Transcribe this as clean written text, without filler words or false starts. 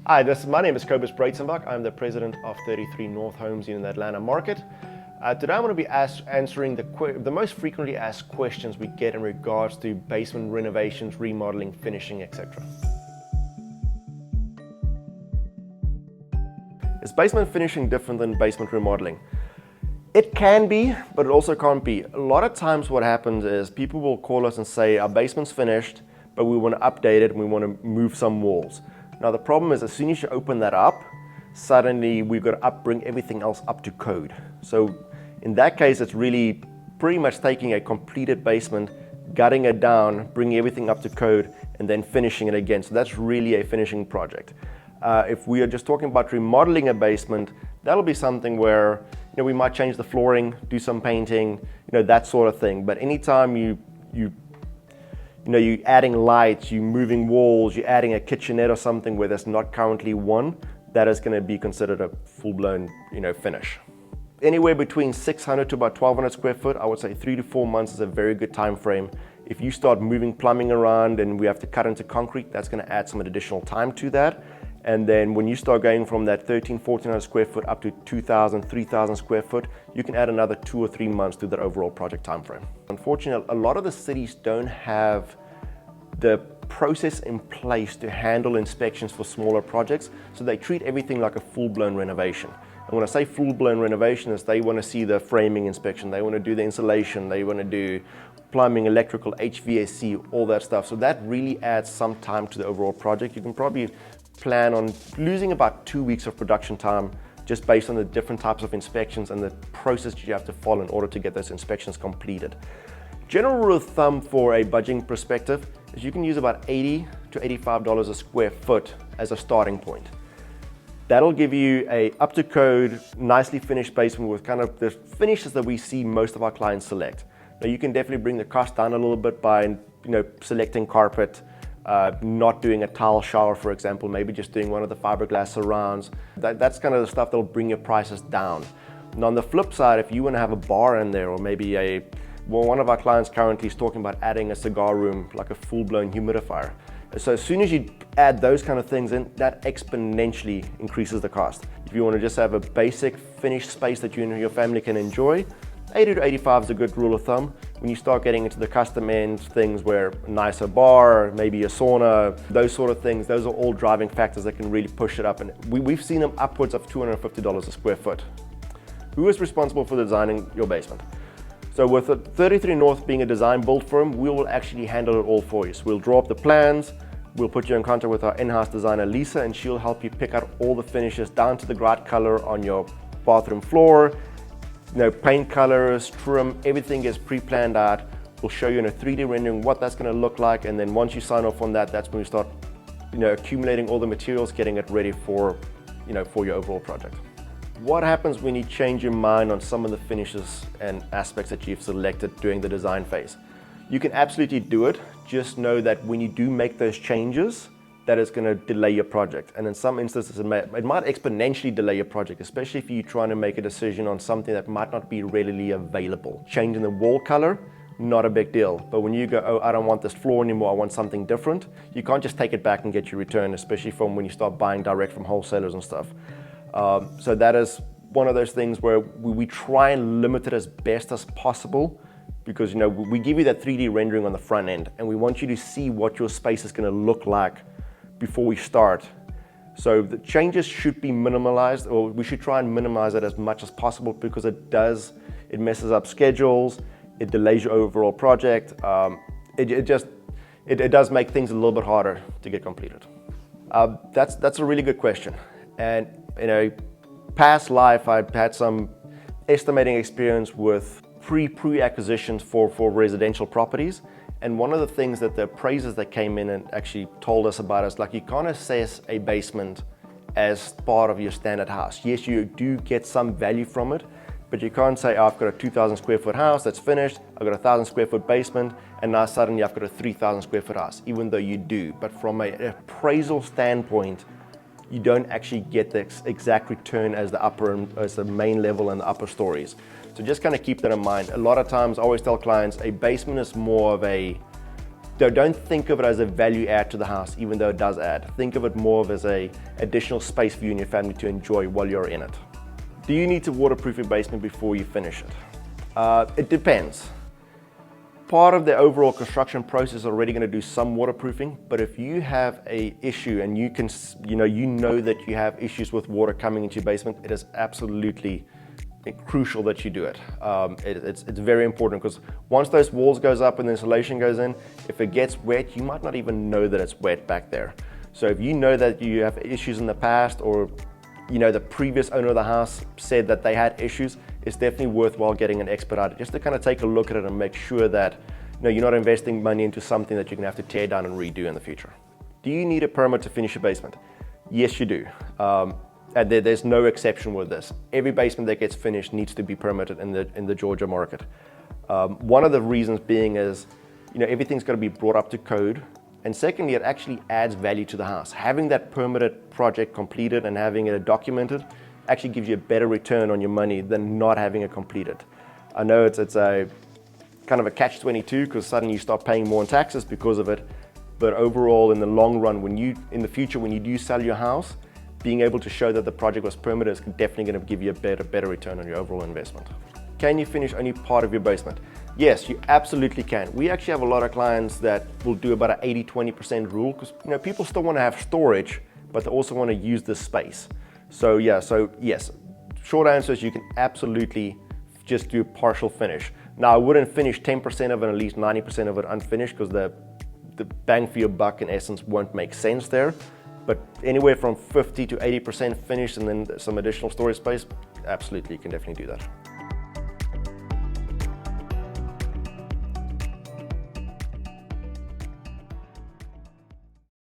Hi, my name is Cobus Breytenbach. I'm the president of 33 North Homes in the Atlanta market. Today I'm going to be answering the most frequently asked questions we get in regards to basement renovations, remodeling, finishing, etc. Is basement finishing different than basement remodeling? It can be, but it also can't be. A lot of times what happens is people will call us and say, our basement's finished, but we want to update it and we want to move some walls. Now the problem is as soon as you open that up, suddenly we've got to bring everything else up to code. So in that case, it's really pretty much taking a completed basement, gutting it down, bringing everything up to code, and then finishing it again. So that's really a finishing project. If we are just talking about remodeling a basement, that'll be something where we might change the flooring, do some painting, that sort of thing. But anytime you're adding lights, you're moving walls, you're adding a kitchenette or something where there's not currently one, that is going to be considered a full-blown finish. Anywhere between 600 to about 1,200 square foot, I would say 3 to 4 months is a very good time frame. If you start moving plumbing around and we have to cut into concrete, that's going to add some additional time to that. And then when you start going from that 1,400 square foot up to 2,000, 3,000 square foot, you can add another 2 or 3 months to that overall project time frame. Unfortunately, a lot of the cities don't have the process in place to handle inspections for smaller projects, so they treat everything like a full-blown renovation. And when I say full-blown renovation, is they want to see the framing inspection, they want to do the insulation, they want to do plumbing, electrical, HVAC, all that stuff. So that really adds some time to the overall project. You can probably plan on losing about 2 weeks of production time just based on the different types of inspections and the process you have to follow in order to get those inspections completed. General rule of thumb for a budgeting perspective is you can use about $80 to $85 a square foot as a starting point. That'll give you a up to code, nicely finished basement with kind of the finishes that we see most of our clients select. Now you can definitely bring the cost down a little bit by selecting carpet, not doing a tile shower, for example, maybe just doing one of the fiberglass surrounds. That's kind of the stuff that'll bring your prices down. Now on the flip side, if you want to have a bar in there, or maybe one of our clients currently is talking about adding a cigar room, like a full-blown humidifier. So as soon as you add those kind of things in, that exponentially increases the cost. If you want to just have a basic finished space that you and your family can enjoy, 80 to 85 is a good rule of thumb. When you start getting into the custom end things where a nicer bar, maybe a sauna, those sort of things, those are all driving factors that can really push it up. And we've seen them upwards of $250 a square foot. Who is responsible for designing your basement? So with 33 North being a design build firm, we will actually handle it all for you. So we'll draw up the plans, we'll put you in contact with our in-house designer Lisa, and she'll help you pick out all the finishes down to the right color on your bathroom floor. Paint colors, trim, everything is pre-planned out. We'll show you in a 3D rendering what that's going to look like, and then once you sign off on that, that's when we start accumulating all the materials, getting it ready for your overall project. What happens when you change your mind on some of the finishes and aspects that you've selected during the design phase? You can absolutely do it. Just know that when you do make those changes, that is going to delay your project. And in some instances, it might exponentially delay your project, especially if you're trying to make a decision on something that might not be readily available. Changing the wall color, not a big deal. But when you go, oh, I don't want this floor anymore, I want something different, you can't just take it back and get your return, especially from when you start buying direct from wholesalers and stuff. So that is one of those things where we try and limit it as best as possible, because we give you that 3D rendering on the front end, and we want you to see what your space is going to look like before we start. So the changes should be minimalized, or we should try and minimize it as much as possible, because it messes up schedules, it delays your overall project, it does make things a little bit harder to get completed. That's a really good question. And past life, I've had some estimating experience with pre-acquisitions for residential properties. And one of the things that the appraisers that came in and actually told us about is, like, you can't assess a basement as part of your standard house. Yes, you do get some value from it, but you can't say, oh, I've got a 2,000 square foot house that's finished, I've got a 1,000 square foot basement, and now suddenly I've got a 3,000 square foot house, even though you do. But from an appraisal standpoint, you don't actually get the exact return as the main level and the upper stories. So just kind of keep that in mind. A lot of times I always tell clients a basement is more of a don't think of it as a value add to the house, even though it does add. Think of it more of as a additional space for you and your family to enjoy while you're in it. Do you need to waterproof your basement before you finish it? It depends. Part of the overall construction process is already going to do some waterproofing, but if you have an issue and you know that you have issues with water coming into your basement, it is absolutely crucial that you do it. It's very important, because once those walls goes up and the insulation goes in, if it gets wet, you might not even know that it's wet back there. So if you know that you have issues in the past, or the previous owner of the house said that they had issues, it's definitely worthwhile getting an expert out just to kind of take a look at it and make sure that you're not investing money into something that you're going to have to tear down and redo in the future. Do you need a permit to finish your basement? Yes, you do. And there's no exception with this. Every basement that gets finished needs to be permitted in the Georgia market. One of the reasons being is, everything's got to be brought up to code. And secondly, it actually adds value to the house. Having that permitted project completed and having it documented actually gives you a better return on your money than not having it completed. I know it's a kind of a catch-22, because suddenly you start paying more in taxes because of it. But overall, in the long run, in the future, when you do sell your house, being able to show that the project was permitted is definitely going to give you a better return on your overall investment. Can you finish only part of your basement? Yes, you absolutely can. We actually have a lot of clients that will do about an 80-20% rule, because people still want to have storage, but they also want to use this space. So yes, short answer is you can absolutely just do partial finish. Now, I wouldn't finish 10% of it and at least 90% of it unfinished, because the bang for your buck in essence won't make sense there. But anywhere from 50 to 80% finished and then some additional storage space, absolutely, you can definitely do that.